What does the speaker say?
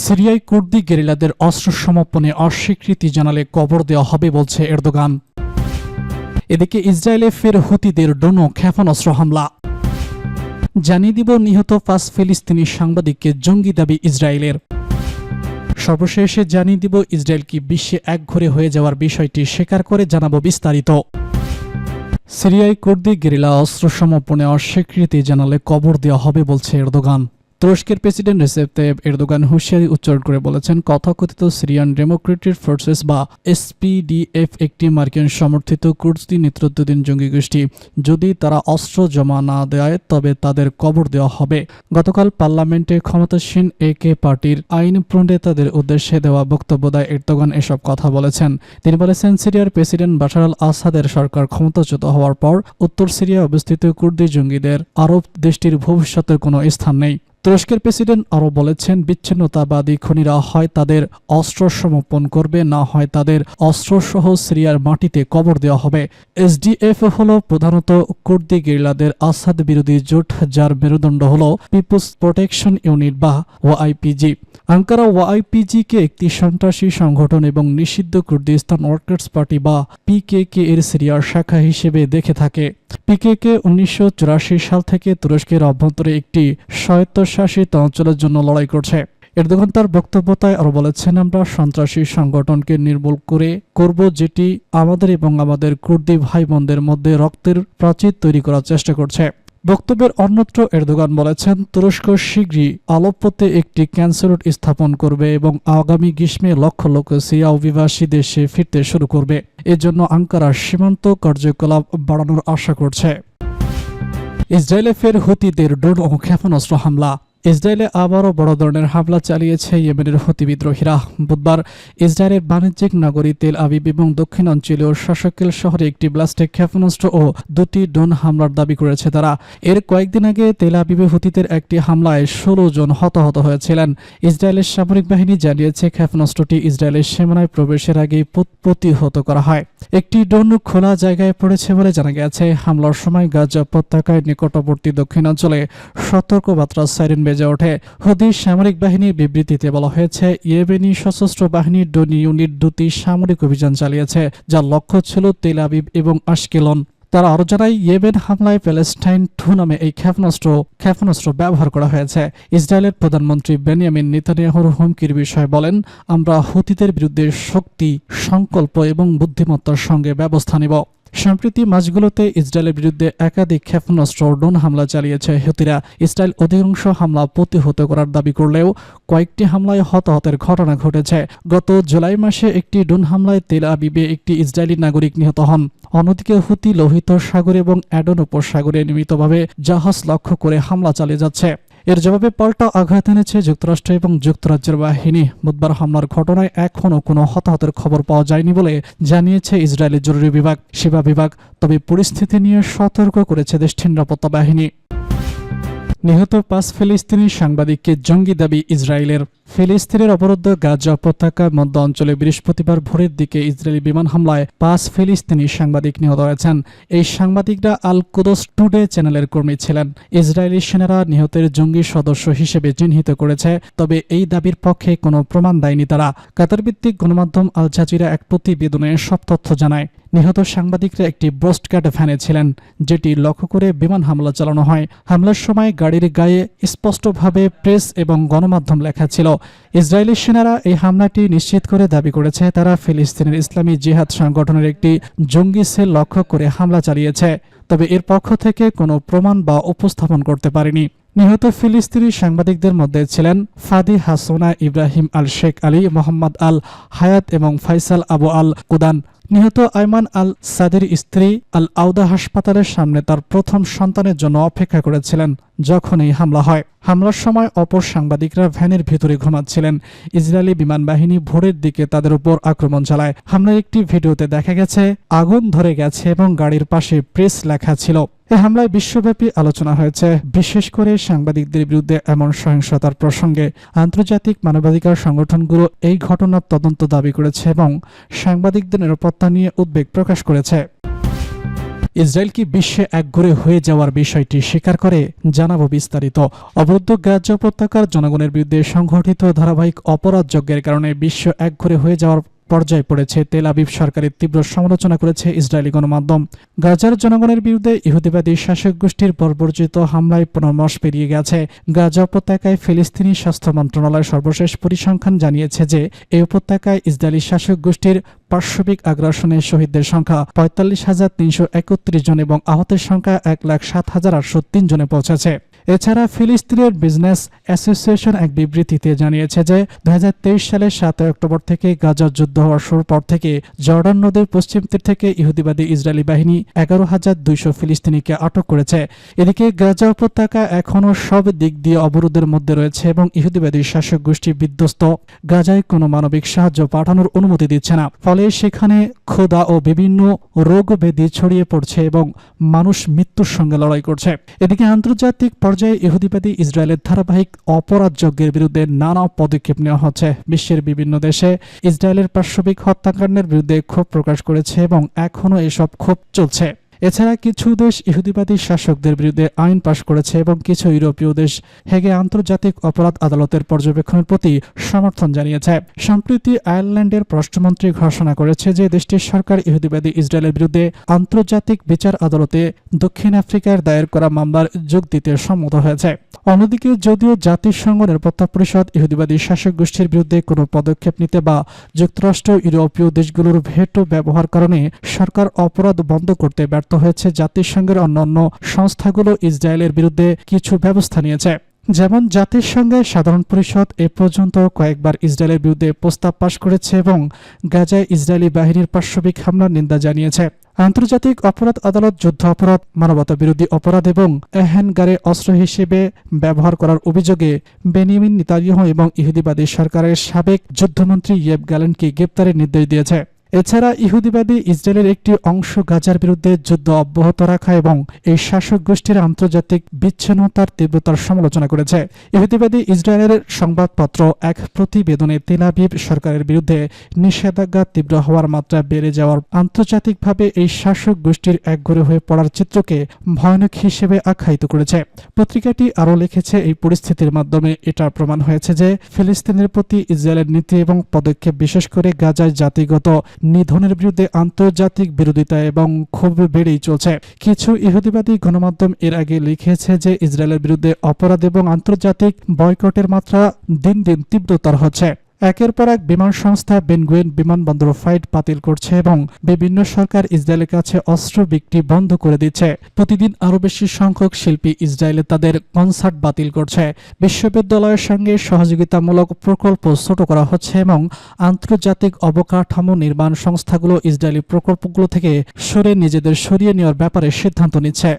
সিরিয়ায় কুর্দি গেরিলাদের অস্ত্র সমাপনে অস্বীকৃতি জানালে কবর দেওয়া হবে বলছে এরদোগান। এদিকে ইসরায়েলে ফের হুতিদের ড্রোন ও ক্ষেপণাস্ত্র হামলা। জানিয়ে দিব নিহত ৫ ফিলিস্তিনি সাংবাদিককে জঙ্গি দাবি ইসরায়েলের। সর্বশেষে জানিয়ে দিব ইসরায়েল কি বিশ্বে একঘরে হয়ে যাওয়ার বিষয়টি স্বীকার করে জানাবো বিস্তারিত। সিরিয়ায় কুর্দি গেরিলা অস্ত্র সমাপনে অস্বীকৃতি জানালে কবর দেওয়া হবে বলছে এরদোগান। তুরস্কের প্রেসিডেন্ট রেসেপ তাইয়েপ এরদোগান হুঁশিয়ারি উচ্চারণ করে বলেছেন, তথাকথিত সিরিয়ান ডেমোক্রেটিক ফোর্সেস বা এসপিডিএফ একটি মার্কিন সমর্থিত কুর্দি নেতৃত্বাধীন জঙ্গি গোষ্ঠী। যদি তারা অস্ত্র জমা না দেয় তবে তাদের কবর দেওয়া হবে। গতকাল পার্লামেন্টে ক্ষমতাসীন একে পার্টির আইন প্রণেতাদের উদ্দেশ্যে দেওয়া বক্তব্য দেয় এরদোগান এসব কথা বলেছেন। তিনি বলেছেন, সিরিয়ার প্রেসিডেন্ট বাশার আল আসাদের সরকার ক্ষমতাচ্যুত হওয়ার পর উত্তর সিরিয়ায় অবস্থিত কুর্দি জঙ্গিদের আরব দেশটির ভবিষ্যতের কোনো স্থান নেই। তুরস্কের প্রেসিডেন্ট আরও বলেছেন, বিচ্ছিন্নতাবাদী খুনিরা হয় তাদের অস্ত্র সমর্পণ করবে, না হয় তাদের অস্ত্রসহ সিরিয়ার মাটিতে কবর দেওয়া হবে। এসডিএফ হল প্রধানত কুর্দি গেরিলাদের আসাদ বিরোধী জোট, যার মেরুদণ্ড হল পিপুলস প্রোটেকশন ইউনিট বা ওআইপিজি। আঙ্কারা ওআইপিজি-কে একটি সন্ত্রাসী সংগঠন এবং নিষিদ্ধ কুর্দিস্তান ওয়ার্কার্স পার্টি বা পিকেকে এর সিরিয়ার শাখা হিসেবে দেখে থাকে। পিকেকে ১৯৮৪ সাল থেকে তুরস্কের অভ্যন্তরে একটি স্বায়ত্তশাসিত অঞ্চলের জন্য লড়াই করছে। এরদোগান তার বক্তব্যতায় আরও বলেছেন, আমরা সন্ত্রাসী সংগঠনকে নির্মূল করব যেটি আমাদের এবং আমাদের কুর্দি ভাই বোনদের মধ্যে রক্তের প্রাচীর তৈরি করার চেষ্টা করছে। বক্তব্যের অন্যত্র এরদোগান বলেছেন, তুরস্ক শীঘ্রই আলেপ্পোতে একটি কনস্যুলেট স্থাপন করবে এবং আগামী গ্রীষ্মে লক্ষ লক্ষ সিরিয়া অভিবাসী দেশে ফিরতে শুরু করবে। এজন্য আঙ্কারা সীমান্ত কার্যকলাপ বাড়ানোর আশা করছে। ইসরায়েলে ফের হুতিদের ড্রোন ও ক্ষেপণাস্ত্র হামলা। ইসরায়েলে আবারও বড় ধরনের হামলা চালিয়েছে ইয়েমেনের হুতি বিদ্রোহীরা। বুধবার ইসরায়েলের বাণিজ্যিক নগরী তেল আবিব এবং দক্ষিণাঞ্চলীয় শাসকেল শহরে একটি ব্লাস্টিক ক্ষেপণাস্ত্র ও 2টি ড্রোন হামলার দাবি করেছে তারা। এর কয়েকদিন আগে তেল আবিবে হুতিদের একটি হামলায় 16 জন হতাহত হয়েছিলেন। ইসরায়েলের সামরিক বাহিনী জানিয়েছে, ক্ষেপণাস্ত্রটি ইসরায়েলের সীমানায় প্রবেশের আগেই প্রতিহত করা হয়। একটি ড্রোন খোলা জায়গায় পড়েছে বলে জানা গেছে। হামলার সময় গাজা উপত্যকায় নিকটবর্তী দক্ষিণাঞ্চলে সতর্কবার্তা সাইরেন বেজে ওঠে। হুতি সামরিক বাহিনীর বিবৃতিতে বলা হয়েছে, ইয়েমেনি সশস্ত্র বাহিনীর ড্রোন ইউনিট 2টি সামরিক অভিযান চালিয়েছে, যার লক্ষ্য ছিল তেল আবিব এবং আশকেলন। তারা আরও জানায়, ইয়েমেন হামলায় প্যালেস্টাইন 2 নামে এই ক্ষেপণাস্ত্র ব্যবহার করা হয়েছে। ইসরায়েলের প্রধানমন্ত্রী বেনিয়ামিন নেতানিয়াহুর হুমকির বিষয়ে বলেন, আমরা হুতিদের বিরুদ্ধে শক্তি, সংকল্প এবং বুদ্ধিমত্তার সঙ্গে ব্যবস্থা নেব। সম্প্রতি মাসগুলোতে ইসরায়েলের বিরুদ্ধে একাধিক ক্ষেপণাস্ত্র ড্রোন হামলা চালিয়েছে হুতিরা। ইসরায়েল অধিকাংশ হামলা প্রতিহত করার দাবি করলেও কয়েকটি হামলায় হতাহতের ঘটনা ঘটেছে। গত জুলাই মাসে একটি ড্রোন হামলায় তেল আবিবে একটি ইসরায়েলি নাগরিক নিহত হন। অন্যদিকে হুতি লোহিত সাগর এবং অ্যাডন উপসাগরে নিয়মিতভাবে জাহাজ লক্ষ্য করে হামলা চালিয়ে যাচ্ছে। এর জবাবে পাল্টা আঘাত এনেছে যুক্তরাষ্ট্র এবং যুক্তরাজ্যের বাহিনী। বুধবার হামলার ঘটনায় এখনও কোনো হতাহতের খবর পাওয়া যায়নি বলে জানিয়েছে ইসরায়েলের জরুরি সেবা বিভাগ। তবে পরিস্থিতি নিয়ে সতর্ক করেছে দেশটির নিরাপত্তা বাহিনী। নিহত 5 ফিলিস্তিনি সাংবাদিককে জঙ্গি দাবি ইসরায়েলের। ফিলিস্তিনের অবরুদ্ধ গাজা উপত্যকার মধ্য অঞ্চলে বৃহস্পতিবার ভোরের দিকে ইসরায়েলি বিমান হামলায় 5 ফিলিস্তিনি সাংবাদিক নিহত হয়েছেন। এই সাংবাদিকরা আল কুদস টুডে চ্যানেলের কর্মী ছিলেন। ইসরায়েলি সেনারা নিহতের জঙ্গি সদস্য হিসেবে চিহ্নিত করেছে, তবে এই দাবির পক্ষে কোনো প্রমাণ দেয়নি তারা। কাতার ভিত্তিক গণমাধ্যম আল জাজিরা এক প্রতিবেদনে সব তথ্য জানায়। নিহত সাংবাদিকরা একটি ব্রডকাস্ট ভ্যানে ছিলেন, যেটি লক্ষ্য করে বিমান হামলা চালানো হয়। হামলার সময় গাড়ির গায়ে স্পষ্টভাবে প্রেস এবং গণমাধ্যম লেখা ছিল। ইসরায়েলি সেনারা এই হামলাটি নিশ্চিত করে দাবি করেছে, তারা ফিলিস্তিনের ইসলামী জিহাদ সংগঠনের একটি জঙ্গি সেল লক্ষ্য করে হামলা চালিয়েছে, তবে এর পক্ষ থেকে কোনো প্রমাণ বা উপস্থাপন করতে পারেনি। নিহত ফিলিস্তিনি সাংবাদিকদের মধ্যে ছিলেন ফাদি হাসোনা, ইব্রাহিম আল শেখ আলী, মোহাম্মদ আল হায়াত এবং ফাইসাল আবু আল কুদান। নিহত আইমান আল সাদের স্ত্রী আল আউদা হাসপাতালের সামনে তার প্রথম সন্তানের জন্য অপেক্ষা করেছিলেন যখন এই হামলা হয়। হামলার সময় অপর সাংবাদিকরা ভ্যানের ভিতরে ঘুমাচ্ছিলেন। ইসরায়েলি বিমান বাহিনী ভোরের দিকে তাদের উপর আক্রমণ চালায়। হামলার একটি ভিডিওতে দেখা গেছে আগুন ধরে গেছে এবং গাড়ির পাশে প্রেস লেখা ছিল। এই হামলায় বিশ্বব্যাপী আলোচনা হয়েছে, বিশেষ করে সাংবাদিকদের বিরুদ্ধে এমন সহিংসতার প্রসঙ্গে। আন্তর্জাতিক মানবাধিকার সংগঠনগুলো এই ঘটনার তদন্ত দাবি করেছে এবং সাংবাদিকদের নিরাপত্তা নিয়ে উদ্বেগ প্রকাশ করেছে। ইসরায়েল কি বিশ্বে একঘরে হয়ে যাওয়ার বিষয়টি স্বীকার করে? জানাবো বিস্তারিত। অবরুদ্ধ গাজা উপত্যকার জনগণের বিরুদ্ধে সংঘটিত ধারাবাহিক অপরাধযজ্ঞের কারণে বিশ্ব একঘরে হয়ে যাওয়ার পর্যায়ে পড়েছে তেল আবিব সরকারের তীব্র সমালোচনা করেছে ইসরায়েলি গণমাধ্যম। গাজার জনগণের বিরুদ্ধে ইহুদিবাদী শাসক গোষ্ঠীর বর্বরচিত হামলায় 15 মাস পেরিয়ে গেছে। গাজা উপত্যকায় ফিলিস্তিনি স্বাস্থ্য মন্ত্রণালয়ের সর্বশেষ পরিসংখ্যান জানিয়েছে যে এই উপত্যকায় ইসরায়েলি শাসক গোষ্ঠীর পার্শ্ববিক আগ্রাসনে শহীদদের সংখ্যা 45,331 জন এবং আহতের সংখ্যা 1,07,803 জনে পৌঁছেছে। এছাড়া ফিলিস্তিনের বিজনেস অ্যাসোসিয়েশন এক বিবৃতিতে জানিয়েছে যে 2023 সালের 7 অক্টোবর থেকে গাজার যুদ্ধ হওয়ার শুরুর পর থেকে জর্ডান নদীর পশ্চিম তীর থেকে ইহুদিবাদী ইসরায়েলি বাহিনী 11,200 ফিলিস্তিনিকে আটক করেছে। এদিকে গাজা উপত্যকা এখনও সব দিক দিয়ে অবরোধের মধ্যে রয়েছে এবং ইহুদিবাদী শাসক গোষ্ঠী বিধ্বস্ত গাজায় কোনো মানবিক সাহায্য পাঠানোর অনুমতি দিচ্ছে না। ফলে সেখানে ক্ষুধা ও বিভিন্ন রোগ ব্যাধি ছড়িয়ে পড়ছে এবং মানুষ মৃত্যুর সঙ্গে লড়াই করছে। এদিকে আন্তর্জাতিক পর্যায়ে ইহুদিবাদী ইসরায়েলের ধারাবাহিক অপরাধযজ্ঞের বিরুদ্ধে নানা পদক্ষেপ নেওয়া হচ্ছে। বিশ্বের বিভিন্ন দেশে ইসরায়েলের পাশবিক হত্যাকাণ্ডের বিরুদ্ধে ক্ষোভ প্রকাশ করেছে এবং এখনও এসব ক্ষোভ চলছে। এছাড়া কিছু দেশ ইহুদিবাদী শাসকদের বিরুদ্ধে আইন পাশ করেছে এবং কিছু ইউরোপীয় দেশ হেগে আন্তর্জাতিক অপরাধ আদালতের পর্যবেক্ষণের প্রতি সমর্থন জানিয়েছে। সম্প্রতি আয়ারল্যান্ডের পররাষ্ট্রমন্ত্রী ঘোষণা করেছে যে দেশটির সরকার ইহুদিবাদী ইসরায়েলের বিরুদ্ধে আন্তর্জাতিক বিচার আদালতে দক্ষিণ আফ্রিকার দায়ের করা মামলার যোগ দিতে সম্মত হয়েছে। অন্যদিকে যদিও জাতিসংঘ নিরাপত্তা পরিষদ ইহুদিবাদী শাসক গোষ্ঠীর বিরুদ্ধে কোনো পদক্ষেপ নিতে বা যুক্তরাষ্ট্র ইউরোপীয় দেশগুলোর ভেটো ব্যবহার কারণে সরকার অপরাধ বন্ধ করতে ব্যর্থ হয়েছে, জাতিসংঘের অন্যান্য সংস্থাগুলো ইসরায়েলের বিরুদ্ধে কিছু ব্যবস্থা নিয়েছে। যেমন জাতিসংঘের সাধারণ পরিষদ এ পর্যন্ত কয়েকবার ইসরায়েলের বিরুদ্ধে প্রস্তাব পাশ করেছে এবং গাজায় ইসরায়েলি বাহিনীর পাশবিক হামলার নিন্দা জানিয়েছে। আন্তর্জাতিক অপরাধ আদালত যুদ্ধ অপরাধ, মানবতা বিরোধী অপরাধ এবং এহেনগারে অস্ত্র হিসেবে ব্যবহার করার অভিযোগে বেনিয়ামিন নেতানিয়াহু এবং ইহুদিবাদী সরকারের সাবেক যুদ্ধমন্ত্রী ইয়েভ গ্যালেন্টকে গ্রেপ্তারের নির্দেশ দিয়েছে। এছাড়া ইহুদিবাদী ইসরায়েলের একটি অংশ গাজার বিরুদ্ধে যুদ্ধ অব্যাহত রাখা এবং এই শাসক গোষ্ঠীর আন্তর্জাতিক বিচ্ছিন্নতার তীব্রতার সমালোচনা করেছে। ইহুদিবাদী ইসরায়েলের সংবাদপত্র এক প্রতিবেদনে তেল আবিব সরকারের বিরুদ্ধে নিষেধাজ্ঞা তীব্র হওয়ার মাত্রা বেড়ে যাওয়ার আন্তর্জাতিকভাবে এই শাসক গোষ্ঠীর একঘরে হয়ে পড়ার চিত্রকে ভয়ানক হিসেবে আখ্যায়িত করেছে। পত্রিকাটি আরও লিখেছে, এই পরিস্থিতির মাধ্যমে এটা প্রমাণ হয়েছে যে ফিলিস্তিনের প্রতি ইসরায়েলের নীতি এবং পদক্ষেপ, বিশেষ করে গাজায় জাতিগত নিধনের বিরুদ্ধে আন্তর্জাতিক বিরোধিতা এবং ক্ষোভ বেড়েই চলছে। কিছু ইহুদিবাদী গণমাধ্যম এর আগে লিখেছে যে ইসরায়েলের বিরুদ্ধে অপরাধ এবং আন্তর্জাতিক বয়কটের মাত্রা দিন দিন তীব্রতর হচ্ছে। একের পর এক বিমান সংস্থা বেনগুয়েন বিমানবন্দর ফ্লাইট বাতিল করছে এবং বিভিন্ন সরকার ইসরায়েলের কাছে অস্ত্র বিক্রি বন্ধ করে দিচ্ছে। প্রতিদিন আরও বেশি সংখ্যক শিল্পী ইসরায়েলে তাদের কনসার্ট বাতিল করছে। বিশ্ববিদ্যালয়ের সঙ্গে সহযোগিতামূলক প্রকল্প ছোট করা হচ্ছে এবং আন্তর্জাতিক অবকাঠামো নির্মাণ সংস্থাগুলো ইসরায়েলি প্রকল্পগুলো থেকে নিজেদের সরিয়ে নেওয়ার ব্যাপারে সিদ্ধান্ত নিচ্ছে।